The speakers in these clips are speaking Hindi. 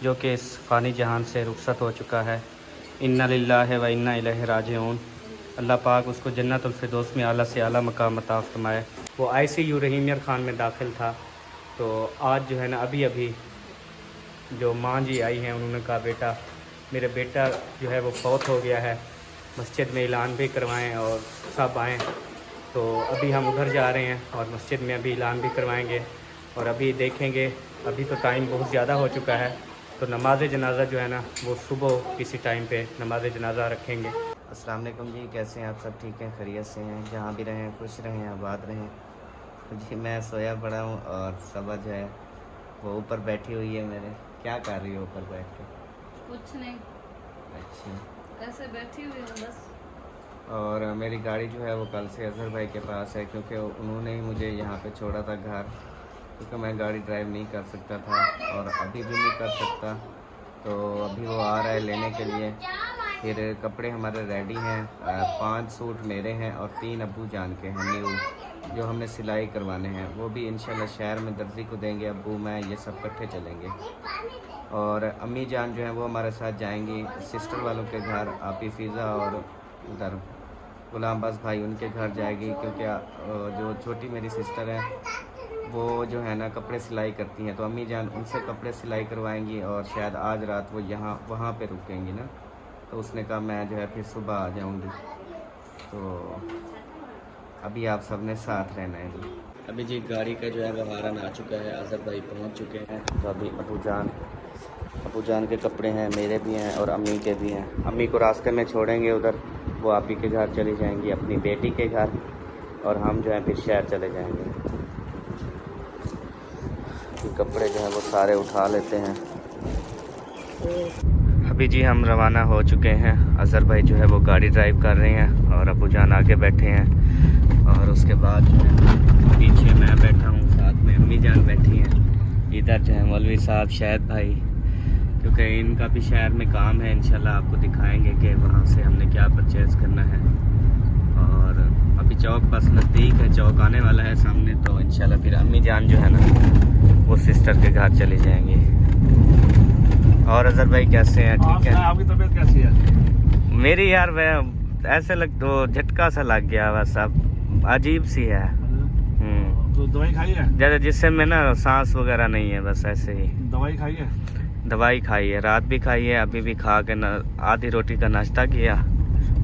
जो कि इस फ़ानी जहान से रुखसत हो चुका है। इन्ना लिल्लाहि व इन्ना इलैहि राजिऊन। अल्लाह पाक उसको जन्नतुल फिरदौस में आला से आला मकाम अता फरमाए। वो ICU रहीमियर खान में दाखिल था। तो आज जो है ना अभी अभी जो माँ जी आई हैं, उन्होंने कहा बेटा मेरे बेटा जो है वो फौत हो गया है, मस्जिद में ऐलान भी करवाएं और सब आएँ। तो अभी हम उधर जा रहे हैं और मस्जिद में अभी ऐलान भी करवाएंगे और अभी देखेंगे। अभी तो टाइम बहुत ज़्यादा हो चुका है, तो नमाज जनाज़ा जो है ना वो सुबह किसी टाइम पे नमाज जनाज़ा रखेंगे। अस्सलाम वालेकुम जी, कैसे हैं आप? सब ठीक हैं, खैरियत से हैं? जहाँ भी रहें खुश रहें, आबाद रहें। जी मैं सोया पड़ा हूँ और सबा जो है वो ऊपर बैठी हुई है मेरे। क्या कर रही हो ऊपर बैठ के? कुछ नहीं, अच्छा। ऐसे बैठी हुई हूँ बस। और मेरी गाड़ी जो है वो कल से अजहर भाई के पास है, क्योंकि उन्होंने ही मुझे यहाँ पे छोड़ा था घर, क्योंकि मैं गाड़ी ड्राइव नहीं कर सकता था और अभी भी नहीं कर सकता। तो अभी वो आ रहा है लेने के लिए। फिर कपड़े हमारे रेडी हैं, 5 सूट मेरे हैं और 3 अब्बू जान के हैं न्यू, जो हमने सिलाई करवाने हैं। वो भी इंशाल्लाह शहर में दर्जी को देंगे, अब्बू मैं ये सब इकट्ठे चलेंगे। और अम्मी जान जो हैं वो हमारे साथ जाएंगी सिस्टर वालों के घर, आपी फ़िज़ा, और उधर गुलाम बास भाई उनके घर जाएगी, क्योंकि जो छोटी मेरी सिस्टर है वो जो है ना कपड़े सिलाई करती हैं, तो अम्मी जान उनसे कपड़े सिलाई करवाएंगी और शायद आज रात वो वहाँ पे रुकेंगी ना। तो उसने कहा मैं जो है फिर सुबह आ जाऊँगी। तो अभी आप सब ने साथ रहना है जी। अभी जी गाड़ी का जो है वो हारन आ चुका है, अजहर भाई पहुँच चुके हैं। तो अभी अबू जान के कपड़े हैं, मेरे भी हैं और अम्मी के भी हैं। अम्मी को रास्ते में छोड़ेंगे उधर, वो आप ही के घर चली जाएंगी अपनी बेटी के घर, और हम जो है फिर शहर चले जाएंगे। तो कपड़े जो है वो सारे उठा लेते हैं। अभी जी हम रवाना हो चुके हैं। अजहर भाई जो है वो गाड़ी ड्राइव कर रहे हैं और अबू जान आगे बैठे हैं, और उसके बाद जो है पीछे मैं बैठा हूँ, साथ में अम्मी जान बैठी हैं। इधर जो है मौलवी साहब शायद भाई, क्योंकि इनका भी शहर में काम है। इंशाल्लाह आपको दिखाएंगे कि वहाँ से हमने क्या परचेज़ करना है। और अभी चौक बस नज़दीक है, चौक आने वाला है सामने, तो इंशाल्लाह फिर अम्मी जान जो है ना वो सिस्टर के घर चले जाएंगे। और अजहर भाई कैसे हैं? ठीक है। आपकी तबीयत कैसी है? मेरी यार वह ऐसे लग तो झटका सा लग गया, बस अब अजीब सी है। तो दवाई खाई है? जैसे जिससे में ना सांस वगैरह नहीं है, बस ऐसे ही। दवाई खाई है? दवाई खाई है, रात भी खाई है, अभी भी खा के आधी रोटी का नाश्ता किया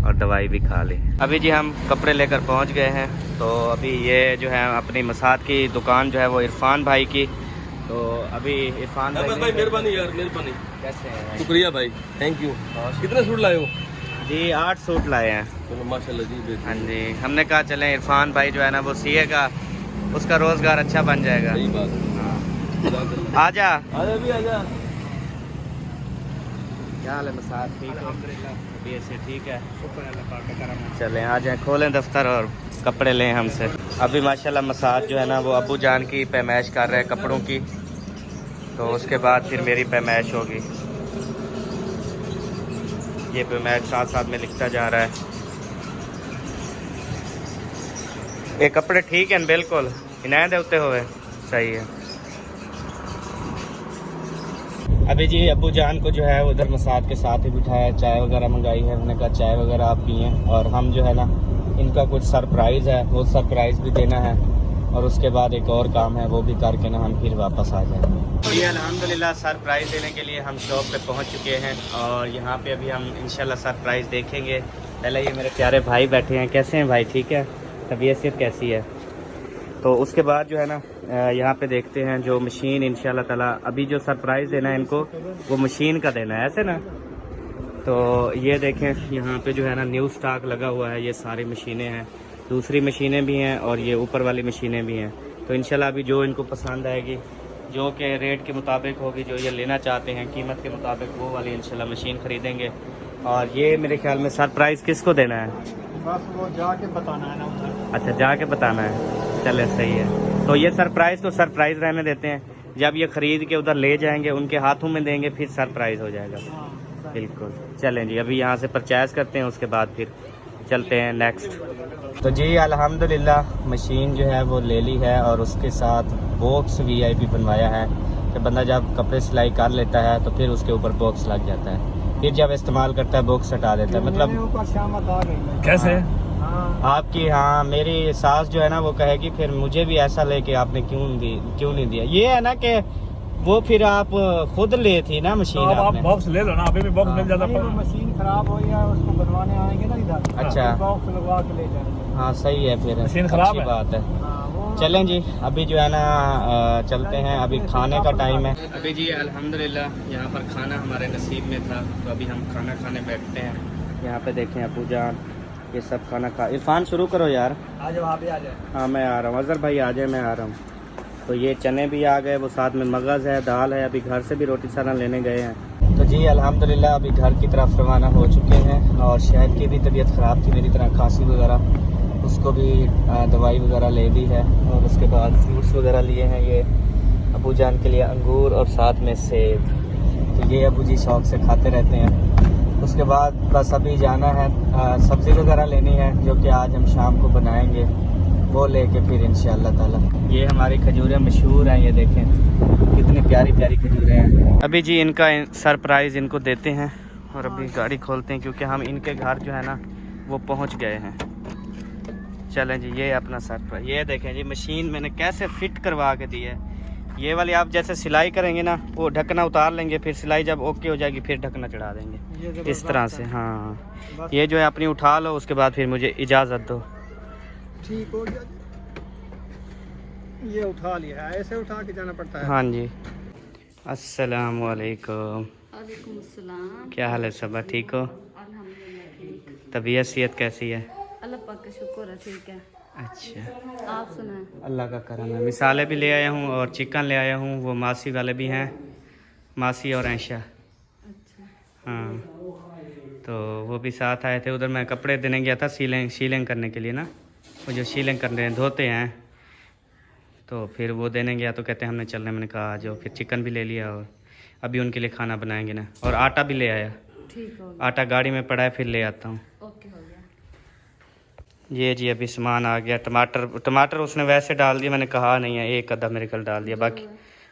और दवाई भी खा ली। अभी जी हम कपड़े लेकर पहुंच गए हैं। तो अभी ये जो है अपनी मसाद की दुकान जो है वो इरफान भाई की। तो अभी इरफान भाई मेहरबानी यार, मेहरबानी। कैसे हैं? शुक्रिया भाई, थैंक यू। कितने सूट लाए हो? जी 8 सूट लाए हैं। चलो माशाल्लाह जी। हाँ जी, हमने कहा चलें इरफान भाई जो है ना वो सीएगा, उसका रोज़गार अच्छा बन जाएगा। सही बात। आजा भी आजा। क्या हाल है मसाद? ठीक है अभी ऐसे ठीक है, शुक्र अल्लाह पाक का करम है। चलें आ जाएँ, खोलें दफ्तर और कपड़े लें हमसे। अभी माशाल्लाह मसाद जो है ना वो अबू जान की पैमाइश कर रहे हैं कपड़ों की, तो उसके बाद फिर मेरी पैमाइश होगी। ये पैमाइश साथ साथ में लिखता जा रहा है। ये कपड़े ठीक हैं बिल्कुल, इनायत होते हुए सही है। अभी जी अबू जान को जो है उधर मसाद के साथ ही बिठाया, चाय वगैरह मंगाई है। उन्होंने कहा चाय वगैरह आप पिए, और हम जो है ना इनका कुछ सरप्राइज़ है, वो सरप्राइज़ भी देना है, और उसके बाद एक और काम है वो भी करके ना हम फिर वापस आ जाएंगे। जी अल्हम्दुलिल्लाह सरप्राइज़ देने के लिए हम शॉप पे पहुंच चुके हैं, और यहाँ पे अभी हम इंशाल्लाह सरप्राइज़ देखेंगे। पहले ये मेरे प्यारे भाई बैठे हैं। कैसे हैं भाई? ठीक है। तबीयत कैसी है? तो उसके बाद जो है ना यहाँ पे देखते हैं जो मशीन इंशाल्लाह ताला अभी जो सरप्राइज़ देना है इनको, वो मशीन का देना है, ऐसे ना। तो ये देखें यहाँ पे जो है ना न्यू स्टॉक लगा हुआ है, ये सारी मशीनें हैं, दूसरी मशीनें भी हैं और ये ऊपर वाली मशीनें भी हैं। तो इंशाल्लाह अभी जो इनको पसंद आएगी, जो कि रेट के मुताबिक होगी, जो ये लेना चाहते हैं कीमत के मुताबिक, वो वाली इंशाल्लाह मशीन ख़रीदेंगे। और ये मेरे ख्याल में सरप्राइज़ किसको देना है? बस वो जाके बताना है ना उधर। अच्छा जाके बताना है, चले सही है। तो ये सरप्राइज़ तो सरप्राइज़ रहने देते हैं, जब ये ख़रीद के उधर ले जाएंगे उनके हाथों में देंगे फिर सरप्राइज़ हो जाएगा। बिल्कुल। चलें जी अभी यहाँ से परचेज़ करते हैं, उसके बाद फिर चलते हैं नेक्स्ट। तो जी अल्हम्दुलिल्लाह मशीन जो है वो ले ली है, और उसके साथ बॉक्स VIP बनवाया है। कि बंदा जब कपड़े सिलाई कर लेता है तो फिर उसके ऊपर बॉक्स लग जाता है, फिर जब इस्तेमाल करता है बॉक्स हटा देता है। मतलब ऊपर शामत आ गई कैसे? हाँ आपकी, हाँ मेरी सास जो है ना वो कहेगी फिर मुझे भी ऐसा लेके आपने क्यों नहीं दिया। ये है ना कि वो फिर आप खुद ले थी ना मशीन तो अब आप आपने। बॉक्स ले लो ना, अभी भी बॉक्स मिल जाता नहीं, वो है। मशीन खराब हो या उसको बनवाने आएंगे ना इधर, अच्छा बॉक्स लगवा के ले जाएंगे। हाँ सही है, फिर मशीन खराब अच्छी है। बात है। हाँ, वो चलें जी, अभी जो है ना चलते हैं, अभी खाने का टाइम है। अभी जी अल्हम्दुलिल्लाह यहाँ पर खाना हमारे नसीब में था, तो अभी हम खाना खाने बैठते हैं। यहाँ पे देखें अबू जान ये सब खाना खा। इरफान शुरू करो यार। आ जाओ, आप भी आ जाए। हाँ मैं आ रहा हूँ, अजहर भाई आ जाए, मैं आ रहा हूँ। तो ये चने भी आ गए, वो साथ में मगज़ है, दाल है। अभी घर से भी रोटी साना लेने गए हैं। तो जी अल्हम्दुलिल्लाह अभी घर की तरफ रवाना हो चुके हैं। और शहद की भी तबीयत ख़राब थी मेरी तरह, खांसी वगैरह, उसको भी दवाई वगैरह ले ली है। और उसके बाद फ्रूट्स वगैरह लिए हैं, ये अबू जान के लिए अंगूर और साथ में सेब। तो ये अबू जी शौक़ से खाते रहते हैं। उसके बाद बस अभी जाना है, सब्ज़ी वगैरह लेनी है जो कि आज हम शाम को बनाएंगे, वो लेके फिर इंशाअल्लाह ताला। ये हमारी खजूरें मशहूर हैं, ये देखें कितनी प्यारी प्यारी खजूरें हैं। अभी जी इनका सरप्राइज़ इनको देते हैं और अभी गाड़ी खोलते हैं, क्योंकि हम इनके घर जो है ना वो पहुंच गए हैं। चलें जी, ये अपना सरप्राइज, ये देखें जी मशीन मैंने कैसे फिट करवा के दी है। ये वाली आप जैसे सिलाई करेंगे ना, वो ढकना उतार लेंगे, फिर सिलाई जब ओके हो जाएगी फिर ढकना चढ़ा देंगे इस तरह से। हाँ ये जो है अपनी उठा लो, उसके बाद फिर मुझे इजाज़त दो। ठीक हो गया, ये उठा लिया है, ऐसे उठा के जाना पड़ता है। हाँ जी। अस्सलाम वालेकुम। वालेकुम अस्सलाम। क्या हाल है सबा, ठीक हो? अल्हम्दुलिल्लाह ठीक। तबीयत सेहत कैसी है? अल्लाह पाक का शुक्र है, ठीक है। अच्छा, आप सुनाएं। अल्लाह का करम है। मिसाले भी ले आया हूँ और चिकन ले आया हूँ, वो मासी वाले भी हैं, मासी और ऐशा। अच्छा हाँ तो वो भी साथ आए थे। उधर मैं कपड़े देने गया था सीलिंग करने के लिए ना, वो जो सीलिंग कर रहे हैं, धोते हैं, तो फिर वो देने गया तो कहते हैं हमने चलने, मैंने कहा आ जाओ। फिर चिकन भी ले लिया और अभी उनके लिए खाना बनाएंगे ना। और आटा भी ले आया, ठीक हो गया। आटा गाड़ी में पड़ा है, फिर ले आता हूँ। ओके हो गया। ये जी अभी सामान आ गया। टमाटर उसने वैसे डाल दिया, मैंने कहा नहीं है, एक आधा मेरे कल डाल दिया, बाकी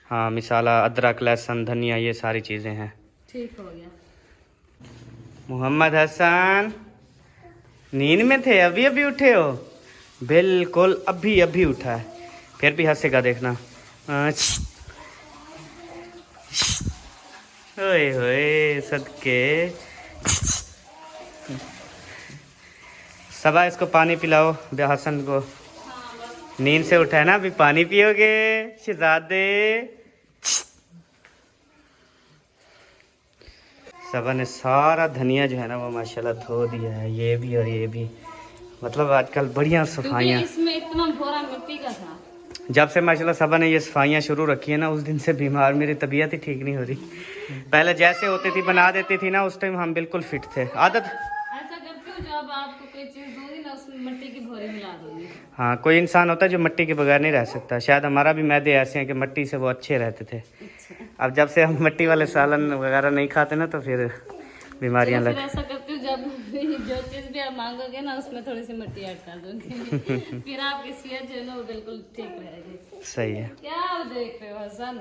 हाँ मिसाला अदरक लहसुन धनिया ये सारी चीज़ें हैं। ठीक हो गया। मोहम्मद हसन नींद में थे, अभी अभी उठे हो? बिल्कुल अभी अभी उठा है, फिर भी हंसेगा देखना। ओए होए सदके। सबा इसको पानी पिलाओ, हसन को नींद से उठा है ना, अभी पानी पियोगे शहजादे? सबा ने सारा धनिया जो है ना वो माशाल्लाह धो दिया है, ये भी और ये भी। मतलब आजकल बढ़िया सफाइयाँ, इसमें इतना भोरा मिट्टी का था। जब से माशाल्लाह सबा ने ये सफाइयाँ शुरू रखी है ना, उस दिन से बीमार, मेरी तबीयत ही ठीक नहीं हो रही। पहले जैसे होती थी बना देती थी ना, उस टाइम हम बिल्कुल फिट थे। आदत ऐसा करती हूँ जब आपको कोई चीज़ दूंगी ना, उसमें मिट्टी की भोरी मिला दूंगी। हाँ कोई इंसान होता है जो मिट्टी के बगैर नहीं रह सकता। शायद हमारा भी मैदे ऐसे हैं कि मिट्टी से वो अच्छे रहते थे। अब जब से हम मिट्टी वाले सालन वगैरह नहीं खाते ना, तो फिर बीमारियां फिर लग। ऐसा करती हूँ जब जो चीज़ भी आप मांगोगे ना, उसमें थोड़ी सी मिट्टी ऐड कर दूंगी। फिर आपकी सेहत जो है ना वो बिल्कुल ठीक रहेगी। सही है। क्या आप देख रहे हो हसन?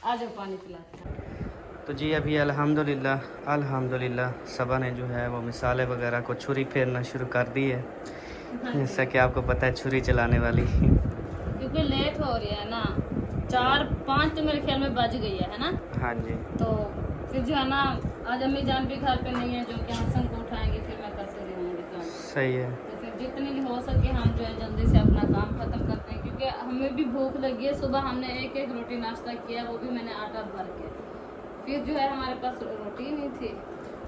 आ जाओ पानी पिलाते हैं। तो जी अभी अल्हम्दुलिल्लाह सबा ने जो है वो मिसाले वगैरह को छुरी फेरना शुरू कर दी है। जैसा कि आपको पता है छुरी चलाने वाली। क्योंकि लेट हो रही है ना, 4-5 तो मेरे ख्याल में बज गई है ना। हाँ जी। तो फिर जो है ना, आज अम्मी जान भी घर पे नहीं है, जो कि हसन को उठाएंगे, फिर मैं करते रहूँगी काम। सही है। तो फिर जितनी हो सके हम जो है जल्दी से अपना काम खत्म करते हैं, क्योंकि हमें भी भूख लगी है। सुबह हमने एक रोटी नाश्ता किया, वो भी मैंने आटा भर के। फिर जो है हमारे पास रोटी नहीं थी।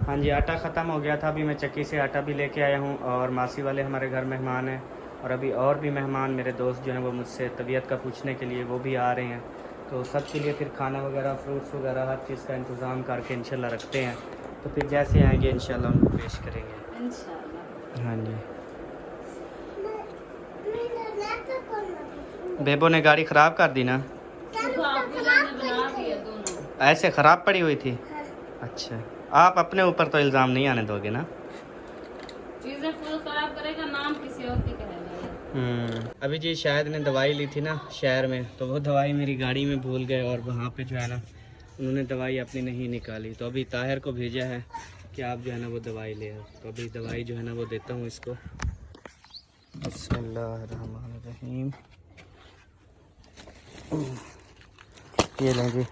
हाँ जी, आटा ख़त्म हो गया था। अभी मैं चक्की से आटा भी लेके आया हूँ और मासी वाले हमारे घर मेहमान हैं, और अभी और भी मेहमान मेरे दोस्त जो हैं वो मुझसे तबीयत का पूछने के लिए वो भी आ रहे हैं। तो सब के लिए फिर खाना वगैरह, फ्रूट्स वगैरह, हर चीज़ का इंतज़ाम करके इंशाल्लाह रखते हैं। तो फिर जैसे आएंगे इंशाल्लाह उनको पेश करेंगे। इंशाल्लाह। हाँ जी। बेबो ने गाड़ी ख़राब कर दी ना? तो आपको जाने बना दिया दोनों। ऐसे ख़राब पड़ी हुई थी? अच्छा, आप अपने ऊपर तो इल्ज़ाम नहीं आने दोगे ना? चीज़ें खुद खराब करेगा, नाम किसी और की कहेगा। अभी जी शायद ने दवाई ली थी ना शहर में, तो वो दवाई मेरी गाड़ी में भूल गए और वहाँ पे जो है ना उन्होंने दवाई अपनी नहीं निकाली। तो अभी ताहिर को भेजा है कि आप जो है ना वो दवाई ले आओ। तो अभी दवाई जो है ना वो देता हूँ इसको। बिस्मिल्लाहिर्रहमानिर्रहीम। ये लें जी,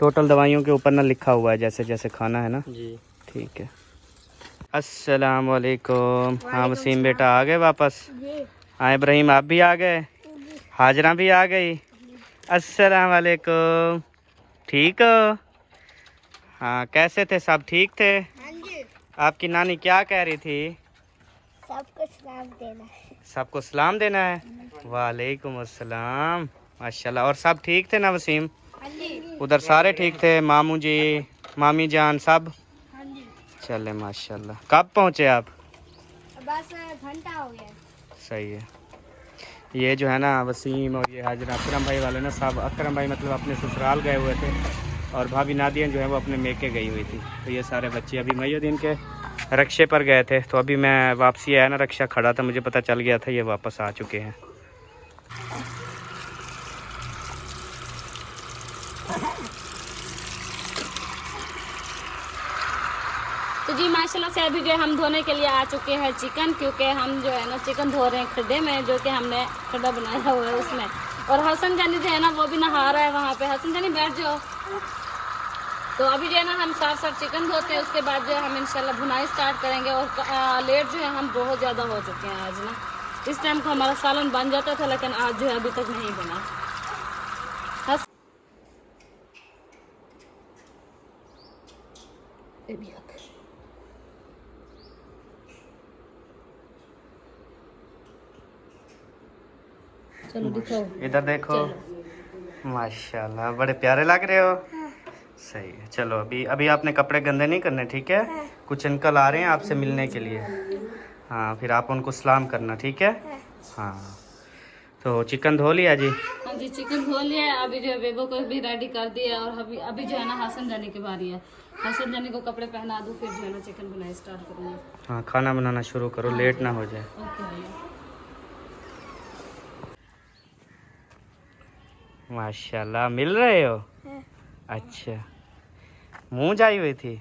टोटल दवाइयों के ऊपर ना लिखा हुआ है जैसे जैसे खाना है ना जी। ठीक है। अस्सलाम वालेकुम। हाँ वसीम बेटा आ गए वापस? हाँ इब्राहिम आप भी आ गए? हाजरा भी आ गई? अस्सलाम वालेकुम। ठीक हो? हाँ कैसे थे सब? ठीक थे? हाँ जी। आपकी नानी क्या कह रही थी? सबको सलाम देना है। सबको सलाम देना है। वालेकुम अस्सलाम। माशाल्लाह। और सब ठीक थे ना वसीम? हाँ जी। उधर सारे ठीक थे? मामू जी, मामी जान सब? हाँ जी। चले माशाल्लाह। कब पहुँचे आप? बस घंटा हो गया। सही है। ये जो है ना वसीम और ये हाजरा अकरम भाई वाले ना सब, अकरम भाई मतलब अपने ससुराल गए हुए थे और भाभी नादिया जो है वो अपने मेके गई हुई थी। तो ये सारे बच्चे अभी मईनुद्दीन के रक्षे पर गए थे। तो अभी मैं वापसी आया ना, रक्षा खड़ा था, मुझे पता चल गया था ये वापस आ चुके हैं। तो जी माशाल्लाह से अभी जो है हम धोने के लिए आ चुके हैं चिकन, क्योंकि हम जो है ना चिकन धो रहे हैं खड्डे में, जो कि हमने खड्डा बनाया हुआ है उसमें। और हसन जानी जो है ना वो भी नहा रहा है वहाँ पे। हसन जानी बैठ जाओ। तो अभी जो है ना हम साथ साथ चिकन धोते हैं, उसके बाद जो है हम इंशाल्लाह भुनाई स्टार्ट करेंगे। और लेट जो है हम बहुत ज़्यादा हो चुके हैं आज ना। इस टाइम को हमारा सालन बन जाता था, लेकिन आज जो है अभी तक नहीं बना। चलो दिखाओ, इधर देखो। माशाल्लाह बड़े प्यारे लग रहे हो। सही है। चलो अभी अभी आपने कपड़े गंदे नहीं करने, ठीक है? कुछ अंकल आ रहे हैं आपसे मिलने के लिए। हाँ फिर आप उनको सलाम करना, ठीक है? हाँ तो चिकन धो लिया जी? हाँ जी चिकन धो लिया है। अभी जो है बेबो को भी रेडी कर दिया है। और अभी जो है ना हसन जाने की बारी है। हसन जाने को कपड़े पहना दूँ, फिर जो है ना चिकन बनाई स्टार्ट करूँगी। हाँ खाना बनाना शुरू करो, लेट ना हो जाए। ओके भैया। माशाल्लाह मिल रहे हो? अच्छा। मुँह जाई हुई थी?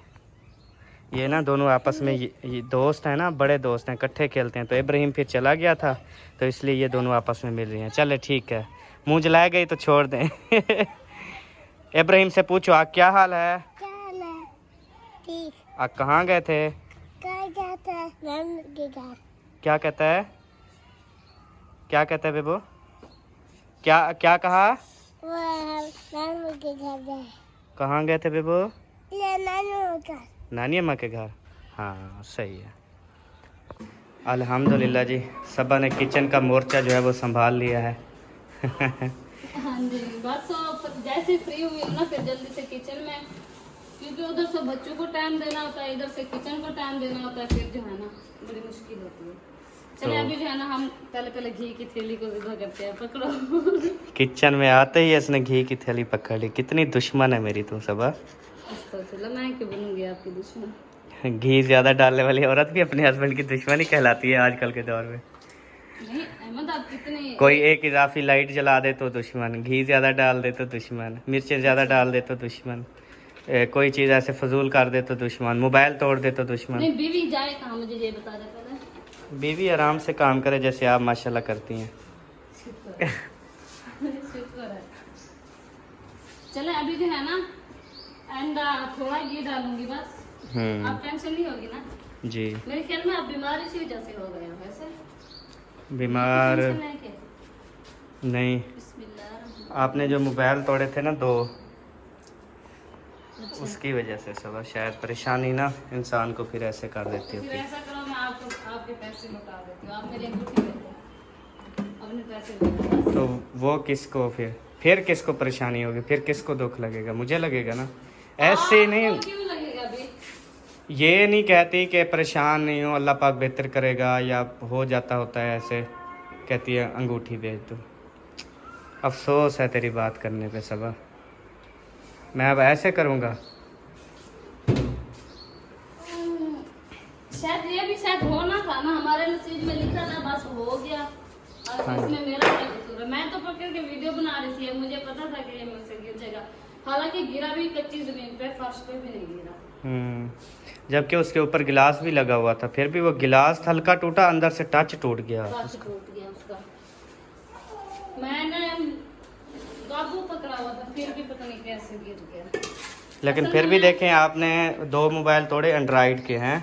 ये ना दोनों आपस में ये दोस्त हैं ना, बड़े दोस्त हैं, इकट्ठे खेलते हैं। तो इब्राहिम फिर चला गया था, तो इसलिए ये दोनों आपस में मिल रही हैं। चले ठीक है, मुँह जलाए गई तो छोड़ दें। इब्राहिम से पूछो आ क्या हाल है? ठीक। आप कहाँ गए थे? क्या कहता है? क्या कहता है बेबो? क्या क्या कहा? नानू के घर गए। कहाँ गए थे बेबो? नानू। नानी अम्मा के घर। हाँ सही है। अल्हम्दुलिल्लाह जी, सबा ने किचन का मोर्चा जो है वो संभाल लिया है। हाँ जी बस जैसे फ्री हुई हूँ ना फिर जल्दी से किचन में, क्योंकि उधर से बच्चों को टाइम देना होता है, इधर से किचन को टाइम देना होता है, फिर जो है ना बड़ी मुश्किल होती है। चलिए अभी जो है ना हम पहले घी की थैली को विदा करते हैं। पकड़ो। किचन में आते ही इसने घी की थैली पकड़ ली। कितनी दुश्मन है मेरी तू सबा। मैं क्यों बनूंगी आपकी दुश्मन? घी ज्यादा डालने वाली औरत भी अपने हस्बैंड की दुश्मनी कहलाती है आजकल के दौर में। नहीं अहमद आप कितने कोई एक इजाफी लाइट जला दे तो दुश्मन, घी ज़्यादा डाल दे तो दुश्मन, मिर्चें ज़्यादा डाल दे तो दुश्मन, कोई चीज़ ऐसे फजूल कर दे तो दुश्मन, मोबाइल तोड़ दे तो दुश्मन। नहीं बीवी जाए कहाँ, मुझे ये बता दे पहले। बीवी आराम से काम करे जैसे आप माशाल्लाह करती हैं। शुक्र है। चले अभी जो है ना अंडा थोड़ा ये डालूंगी बस। आप टेंशन नहीं होगी ना? जी मेरे ख्याल में आप बीमारी से जैसे हो गए हो वैसे। बीमार टेंशन है क्या? नहीं, बिस्मिल्लाह। आपने जो मोबाइल तोड़े थे ना 2, उसकी वजह से सब शायद परेशानी ना इंसान को फिर ऐसे कर देती फिर होती है। ऐसा करो मैं आपको आपके पैसे लौटा देती हूँ। आप मेरी अंगूठी दे दो, अपने पैसे दे दो। तो वो किसको फिर किसको परेशानी होगी, फिर किसको दुख लगेगा? मुझे लगेगा ना। ऐसे नहीं, क्यों लगेगा अभी? ये नहीं कहती कि परेशान नहीं हो, अल्लाह पाक बेहतर करेगा या हो जाता होता है ऐसे, कहती है अंगूठी भेज दो। अफसोस है तेरी बात करने पे सबा। मैं अब ऐसे करूँगा। शायद ये भी शायद होना था ना, हमारे नसीब में लिखा था, बस हो गया। और इसमें मेरा क्या कसूर है? मैं तो पकड़ के वीडियो बना रही थी, मुझे पता था कि ये मुझसे गिर जाएगा। हालांकि गिरा भी कच्ची जमीन पे, फर्श पे भी नहीं गिरा। जबकि उसके ऊपर गिलास भी लगा हुआ था, फिर भी वो गिलास हल्का टूटा, अंदर से टच टूट गया। टच टूट गया उसका। मैंने काबू पकड़ा हुआ था, फिर भी पता नहीं कैसे गिर गया। लेकिन फिर भी देखें, आपने 2 मोबाइल तोड़े, एंड्रॉइड के हैं,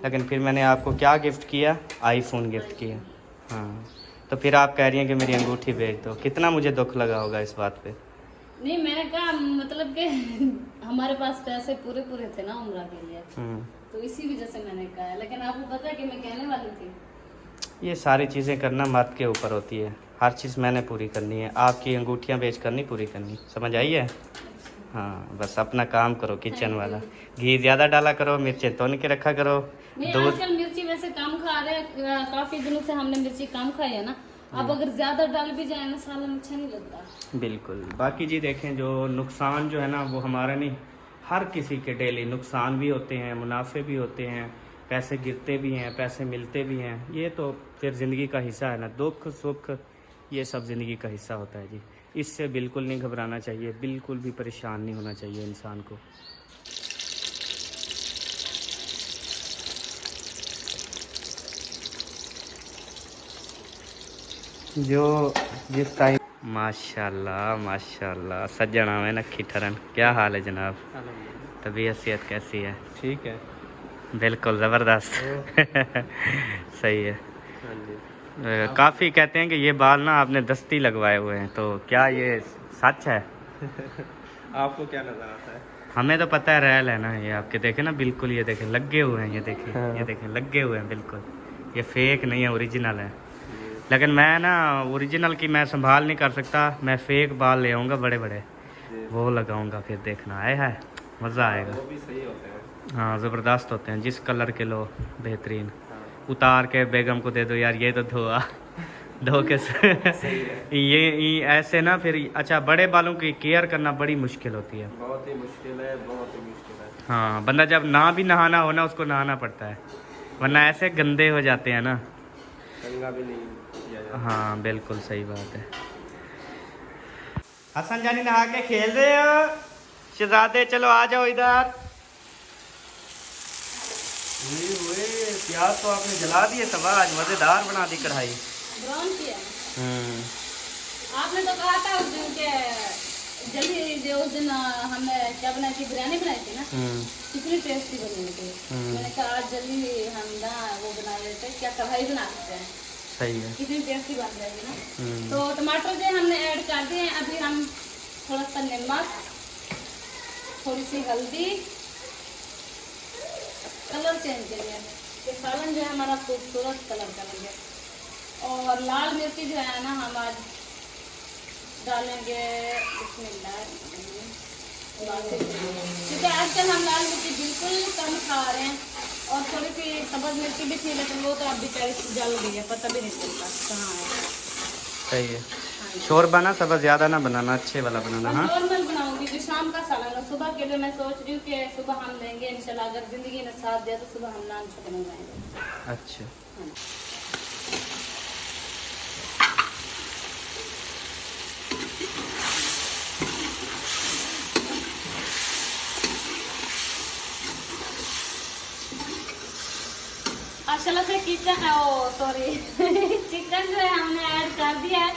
लेकिन फिर मैंने आपको क्या गिफ्ट किया? आईफोन गिफ्ट किया। हाँ, तो फिर आप कह रही हैं कि मेरी अंगूठी बेच दो। कितना मुझे दुख लगा होगा इस बात पे। नहीं, मैंने कहा मतलब कि हमारे पास पैसे पूरे पूरे थे ना उम्र के लिए, तो इसी वजह से मैंने कहा। लेकिन आपको पता है कि मैं कहने वाली थी, ये सारी चीज़ें करना मर्द के ऊपर होती है। हर चीज़ मैंने पूरी करनी है, आपकी अंगूठियाँ बेच कर नहीं पूरी करनी। समझ आई है? हाँ, बस अपना काम करो किचन वाला। घी ज़्यादा डाला करो, मिर्चें तोड़ के रखा करो। नहीं दूध आजकल मिर्ची वैसे कम खा रहे हैं, काफी दिनों से हमने मिर्ची कम खाई है ना। अब अगर ज्यादा डाल भी जाए ना सालन अच्छा नहीं लगता। बिल्कुल। बाकी जी देखें, जो नुकसान जो है ना वो हमारा नहीं, हर किसी के डेली नुकसान भी होते हैं, मुनाफे भी होते हैं, पैसे गिरते भी हैं, पैसे मिलते भी हैं। ये तो फिर ज़िंदगी का हिस्सा है ना, दुख सुख ये सब ज़िंदगी का हिस्सा होता है जी। इससे बिल्कुल नहीं घबराना चाहिए, बिल्कुल भी परेशान नहीं होना चाहिए इंसान को। जो जिस टाइम माशाल्लाह माशाल्लाह सज्जन आवे नखी ठरन। क्या हाल है जनाब? तबीयत सेहत कैसी है? ठीक है। बिल्कुल ज़बरदस्त। सही है। काफ़ी कहते हैं कि ये बाल ना आपने दस्ती लगवाए हुए हैं, तो क्या ये सच है? आपको क्या नजर आता है? हमें तो पता है, रैल है ना ये आपके। देखें ना, बिल्कुल ये देखें लगे हुए हैं, ये देखें हाँ। ये देखें लगे हुए हैं बिल्कुल। ये फेक नहीं है, ओरिजिनल है। लेकिन मैं ना ओरिजिनल की मैं संभाल नहीं कर सकता, मैं फेक बाल ले आऊँगा बड़े बड़े, वो लगाऊंगा, फिर देखना आए है मज़ा आएगा। वो भी सही होते हैं। हाँ, ज़बरदस्त होते हैं, जिस कलर के लो बेहतरीन। उतार के बेगम को दे दो यार, ये तो धोआ धो के ये ऐसे ना फिर। अच्छा, बड़े बालों की केयर करना बड़ी मुश्किल होती है। बहुत ही मुश्किल है, बहुत ही मुश्किल है। हाँ, बंदा जब ना भी नहाना हो ना, उसको नहाना पड़ता है, वरना ऐसे गंदे हो जाते हैं ना। कंघा भी नहीं किया जाता। हाँ बिल्कुल सही बात है। हसन जानी नहा के खेल रहे हो? शहजादे चलो आ जाओ इधर। प्याज तो आपने जला दिए सब, आज मजेदार बना दी कढ़ाई। ब्राउन किया। आपने तो कहा था उस दिन के जल्दी, जो उस दिन हमने क्या बनाई थी, बिरयानी बनाई थी ना, कितनी टेस्टी बनी थी। मैंने कहा आज जल्दी हम ना वो बना लेते, क्या कढ़ाई बना लेते हैं। सही है, कितनी टेस्टी बन जाएगी ना। तो टमाटर जो हमने ऐड कर दिए। अभी हम थोड़ा सा नमक, थोड़ी सी हल्दी, कलर चेंज के लिए, ये सालन जो है हमारा खूबसूरत कलर का लगे। और लाल मिर्ची जो है ना हम आज डालेंगे, क्योंकि आजकल हम लाल मिर्ची बिल्कुल कम खा रहे हैं। और थोड़ी सी सब्ज मिर्ची भी थी, लेकिन वो तो अब बेचारी जल गई है, पता भी नहीं चलता कहाँ है। सही है। शोरबा ना सब ज़्यादा ना बनाना, अच्छे वाला बनाना। हाँ, नॉर्मल बनाऊंगी, जो शाम का सालन है। सुबह के लिए मैं सोच रही हूँ कि सुबह हम लेंगे इंशाल्लाह, अगर जिंदगी ने साथ दिया तो सुबह हम नान बनवाएंगे। अच्छा। माशाल्लाह से चिकन जो है हमने ऐड कर दिया है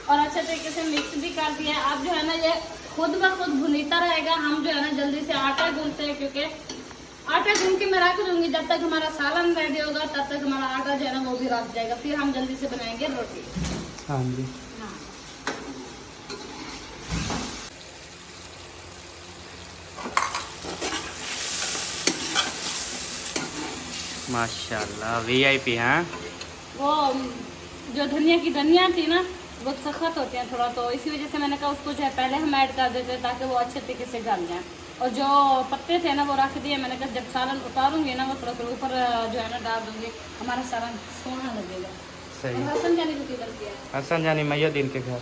और अच्छे तरीके से मिक्स भी कर दिया है। अब जो है ना ये खुद ब खुद भुनीता रहेगा। हम जो है ना जल्दी से आटा गूंथते हैं, क्योंकि आटा गूंथ के मैं रख दूंगी। जब तक हमारा सालन रेडी होगा तब तक हमारा आटा जो है ना वो भी रख जाएगा, फिर हम जल्दी से बनाएंगे रोटी। हाँ जी। हाँ, माशाल्लाह VIP हैं। वो जो धनिया की धनिया थी ना, वो सख्त होती है थोड़ा, तो इसी वजह से मैंने कहा उसको जो है पहले हम ऐड कर देते ताकि वो अच्छे तरीके से गल जाए। और जो पत्ते थे ना वो रख दिए। मैंने कहा जब सालन उतारूंगी ना, वो थोड़ा सा ऊपर जो है ना डाल दूंगी, हमारा सालन सोना लगेगा। सही। और हसन जाने को किधर किया? हसन जानी मैयुद्दीन के घर।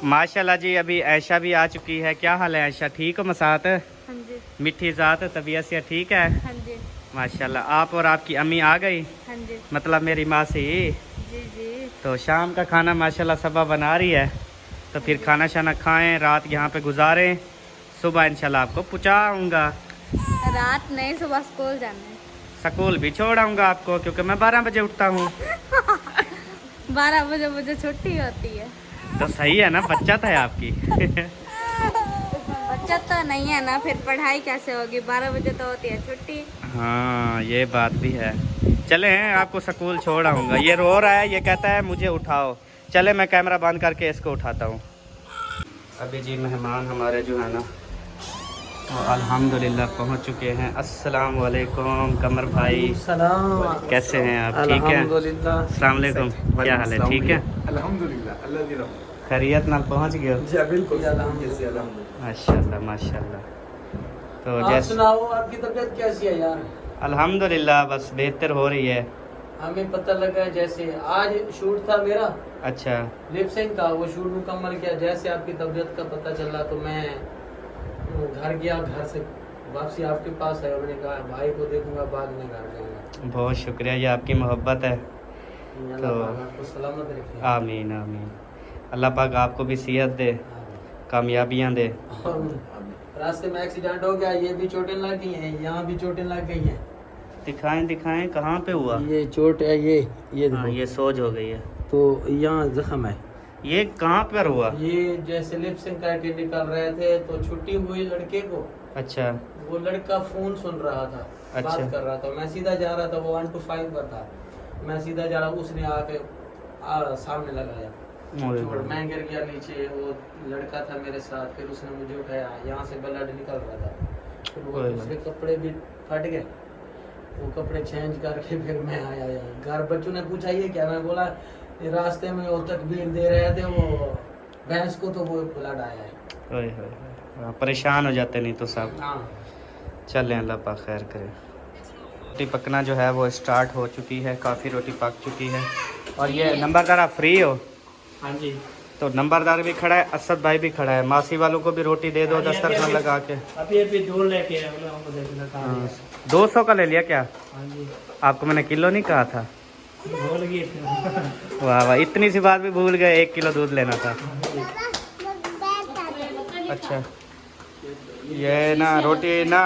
माशाल्लाह जी, अभी ऐशा भी आ चुकी है। क्या हाल है ऐशा, ठीक हो? मसात हाँ जी, मिठी ज़ात, तबीयत से ठीक है? हाँ जी। माशाल्लाह। आप और आपकी अम्मी आ गई, हाँ जी मतलब मेरी माँ से। जी जी। तो शाम का खाना माशाल्लाह सबा बना रही है, तो फिर खाना शाना खाएं, रात यहाँ पे गुजारें, सुबह इंशाल्लाह आपको पहुँचाऊँगा। रात नहीं, सुबह स्कूल जाना है। स्कूल भी छोड़ आऊँगा आपको, क्योंकि मैं 12 बजे उठता हूँ। 12 बजे मुझे छुट्टी होती है। तो सही है ना, बच्चा है आपकी। बच्चा तो नहीं है ना, फिर पढ़ाई कैसे होगी? 12 बजे तो होती है छुट्टी। हाँ ये बात भी है। चले हैं, आपको स्कूल छोड़ आऊँगा। ये रो रहा है, ये कहता है मुझे उठाओ। चले मैं कैमरा बंद करके इसको उठाता हूँ। अभी जी मेहमान हमारे जो है ना वो अल्हम्दुलिल्लाह पहुँच चुके हैं। अस्सलाम वालेकुम कमर भाई, सलाम। कैसे हैं आप? ठीक है, अल्हम्दुलिल्लाह। अस्सलाम वालेकुम, क्या हाल है? ठीक है, अल्हम्दुलिल्लाह, अल्लाह दी रहमत। खैरियत नाल पहुँच गए हो? जी बिल्कुल, अल्हम्दुलिल्लाह। माशाल्लाह माशाल्लाह। तो आप जैसे सुनाओ, आपकी तबीयत कैसी है यार? अल्हम्दुलिल्लाह बस बेहतर हो रही है। हमें पता लगा है, जैसे आज शूट था मेरा अच्छा लिप सिंक का, वो शूट मुकम्मल किया। जैसे आपकी तबीयत का पता चला तो मैं घर गया, घर से वापसी आपके पास है। मैंने कहा भाई को देखूंगा, बाद में घर जाऊंगा। बहुत शुक्रिया, ये आपकी मोहब्बत है। अल्लाह पाक आपको सलामत रखे। आमीन आमीन। अल्लाह पाक आपको भी सेहत दे, कामयाबियाँ दे। और रास्ते में एक्सीडेंट हो गया, ये भी चोटें लग गई हैं, यहाँ भी चोटें लग गई हैं। दिखाएं दिखाएं, कहाँ पे हुआ? ये चोट है, ये हाँ ये सोज हो गई है। तो यहाँ जख्म है। ये कहाँ पर हुआ? ये जैसे लिप सिंक करके निकल रहे थे तो छुट्टी हुई लड़के को। अच्छा वो लड़का फोन सुन रहा था, अच्छा। बात कर रहा था। मैं सीधा जा रहा था, वो 1 to 5 पर था। मैं सीधा जा रहा, उसने आके सामने लगाया, छोड़, मैं गिर गया नीचे। वो लड़का था मेरे साथ, फिर उसने मुझे उठाया, यहाँ से ब्लड निकल रहा था। फिर वो दूसरे कपड़े भी फट गए, वो कपड़े चेंज करके फिर मैं आया यहाँ घर। बच्चों ने पूछा ये क्या? मैं बोला ये रास्ते में वो तकबीर दे रहे थे वो भैंस को, तो वो ब्लड आया है। ओए होए होए, परेशान हो जाते नहीं तो सब। हाँ चलें, अल्लाह पाक खैर करे। रोटी पकना जो है वो स्टार्ट हो चुकी है, काफ़ी रोटी पक चुकी है। और ये नंबरदार आप फ्री हो? हाँ जी। तो नंबरदार भी खड़ा है, असद भाई भी खड़ा है। मासी वालों को भी रोटी दे दो, दस्तरखान लगा के। अभी दो लेके आया हाँ, 200 का ले लिया क्या? हाँ जी, आपको मैंने किलो नहीं कहा था? भूल गए थे। वाह वाह, इतनी सी बात भी भूल गए। 1 किलो दूध लेना था। अच्छा ये ना रोटी ना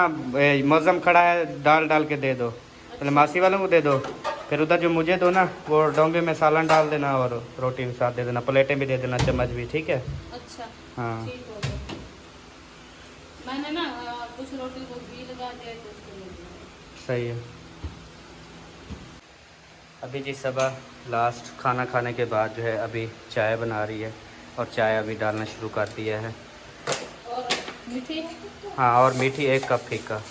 मौसम खड़ा है, डाल डाल के दे दो। पहले मासी वालों को दे दो, फिर उधर जो मुझे दो ना वो डोंगे में सालन डाल देना और रोटी के साथ दे देना, प्लेटें भी दे देना, चम्मच भी, ठीक है? अच्छा हाँ ठीक हो गया। मैंने ना कुछ रोटी को घी लगा दिया, कुछ को नहीं दिया। सही है। अभी जी सुबह लास्ट खाना खाने के बाद जो है अभी चाय बना रही है, और चाय अभी डालना शुरू कर दिया है। और मीठी? हाँ और मीठी 1 कप फीका,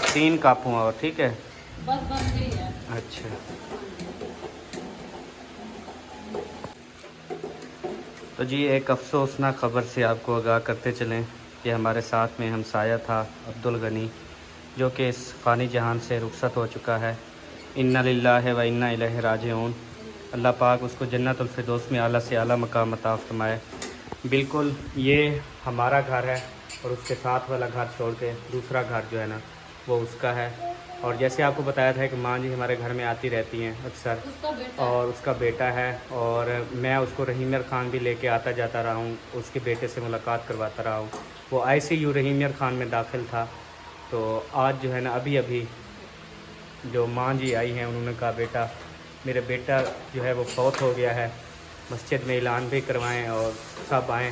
3 कप हुआ और ठीक है। बस बन गई है। अच्छा तो जी एक अफसोसनाक ख़बर से आपको आगाह करते चलें कि हमारे साथ में हमसाया था अब्दुल गनी, जो कि इस फ़ानी जहान से रुखसत हो चुका है। इन्ना लिल्लाहि व इन्ना इलैहि राजिऊन। अल्लाह पाक उसको जन्नतुल फिरदौस में आला से आला मकाम अता फरमाए। बिल्कुल ये हमारा घर है, और उसके साथ वाला घर छोड़ के दूसरा घर जो है ना वो उसका है। और जैसे आपको बताया था कि माँ जी हमारे घर में आती रहती हैं अक्सर, उसका बेटा और उसका बेटा है, और मैं उसको रहीमियर ख़ान भी लेके आता जाता रहा हूँ, उसके बेटे से मुलाकात करवाता रहा हूँ। वो ICU रहीमियर ख़ान में दाखिल था। तो आज जो है ना अभी अभी जो माँ जी आई हैं, उन्होंने कहा बेटा मेरे बेटा जो है वो फौत हो गया है, मस्जिद में ऐलान भी करवाएं और सब आएँ।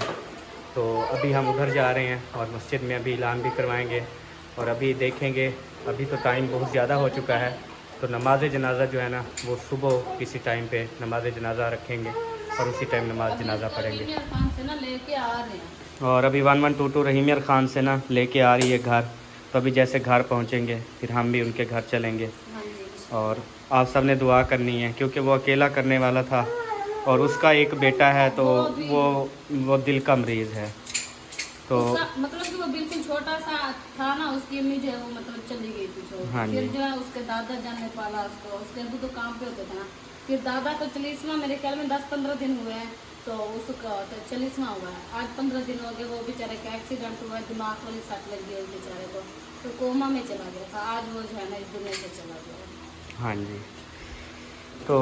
तो अभी हम उधर जा रहे हैं और मस्जिद में अभी ऐलान भी करवाएंगे, और अभी देखेंगे। अभी तो टाइम बहुत ज़्यादा हो चुका है, तो नमाज जनाजा जो है ना वो सुबह किसी टाइम पे नमाज जनाजा रखेंगे और उसी टाइम नमाज जनाजा पढ़ेंगे। रहीमियर खान से ना लेके आ रहे हैं। और अभी 1122 रहीमियर ख़ान से ना लेके आ रही है घर। तो अभी जैसे घर पहुंचेंगे फिर हम भी उनके घर चलेंगे। हाँ जी। और आप सब ने दुआ करनी है, क्योंकि वो अकेला करने वाला था, और उसका एक बेटा है तो वो दिल का मरीज़ है। तो मतलब कि वो बिल्कुल छोटा सा था ना, उसकी अम्मी जो है वो मतलब चली गई थी छोड़। हाँ जी। फिर जो है उसके दादा जान ने पाला उसको, उसके अबू तो काम पे होते थे ना। फिर दादा तो चली इसमें मेरे ख्याल में 10-15 दिन हुए हैं। तो उसका तो 40वां हुआ है। आज 15 दिन हो गए, वो बेचारे का एक्सीडेंट हुआ, दिमाग वाली सट लग गई उस बेचारे को, तो कोमा में चला गया था। आज वो जो है ना इस दुनिया से चला गया। हाँ जी, तो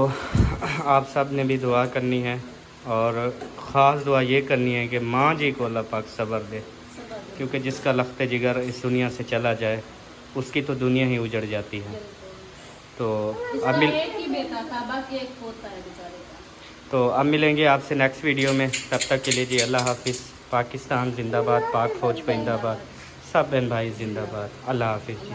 आप सब ने भी दुआ करनी है और ख़ास दुआ ये करनी है कि माँ जी को अल्लाह पाक सब्र दे, क्योंकि जिसका लख्त जिगर इस दुनिया से चला जाए उसकी तो दुनिया ही उजड़ जाती है। तो इसका अब एक ही बेटा था, बाकी एक पोता है बेचारे का। तो अब मिलेंगे आपसे नेक्स्ट वीडियो में, तब तक के लिए जी अल्लाह हाफिज़। पाकिस्तान जिंदाबाद, पाक फ़ौज जिंदाबाद, सब बहन भाई जिंदाबाद। अल्लाह हाफिज़ जी।